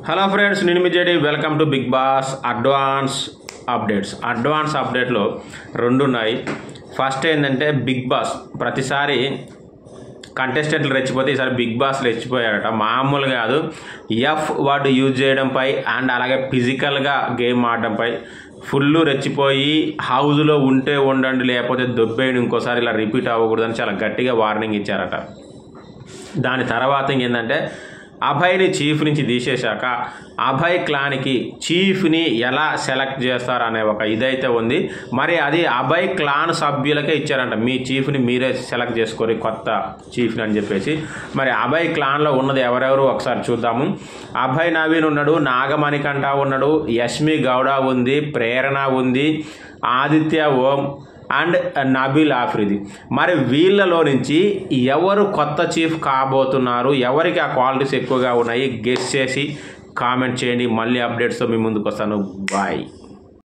Hello friends, నేను మీ JD. Welcome to Bigg Boss advance updates. Advance అప్డేట్లో రెండు ఉన్నాయి. ఫస్ట్ ఏంటంటే బిగ్ బాస్ ప్రతిసారి కంటెస్టెంట్లు రెచ్చిపోతే ఈసారి బిగ్ బాస్ రెచ్చిపోయారట. మామూలు కాదు. ఎఫ్ వర్డ్ యూజ్ చేయడంపై అండ్ అలాగే ఫిజికల్గా గేమ్ ఆడడంపై ఫుల్ రెచ్చిపోయి హౌస్లో ఉంటే ఉండండి, లేకపోతే దొబ్బేయండి, ఇంకోసారి ఇలా రిపీట్ అవ్వకూడదని చాలా గట్టిగా వార్నింగ్ ఇచ్చారట. దాని తర్వాత ఇంకేంటంటే అభయ్ని చీఫ్ నుంచి తీసేశాక అభయ్ క్లాన్కి చీఫ్ని ఎలా సెలెక్ట్ చేస్తారు అనే ఒక ఇదైతే ఉంది. మరి అది అభయ్ క్లాన్ సభ్యులకే ఇచ్చారంట. మీ చీఫ్ని మీరే సెలెక్ట్ చేసుకోరు, కొత్త చీఫ్ని అని చెప్పేసి. మరి అభయ్ క్లాన్లో ఉన్నది ఎవరెవరు ఒకసారి చూద్దాము. అభయ్ నవీన్ ఉన్నాడు, నాగమణికంఠ ఉన్నాడు, యష్మి గౌడ ఉంది, ప్రేరణ ఉంది, ఆదిత్య ఓం అండ్ నబీల్ ఆఫ్రిది. మరి వీళ్ళలో నుంచి ఎవరు కొత్త చీఫ్ కాబోతున్నారు, ఎవరికి ఆ క్వాలిటీస్ ఎక్కువగా ఉన్నాయి, గెస్ చేసి కామెంట్ చేయండి. మళ్ళీ అప్డేట్స్తో మీ ముందుకు వస్తాను. బాయ్.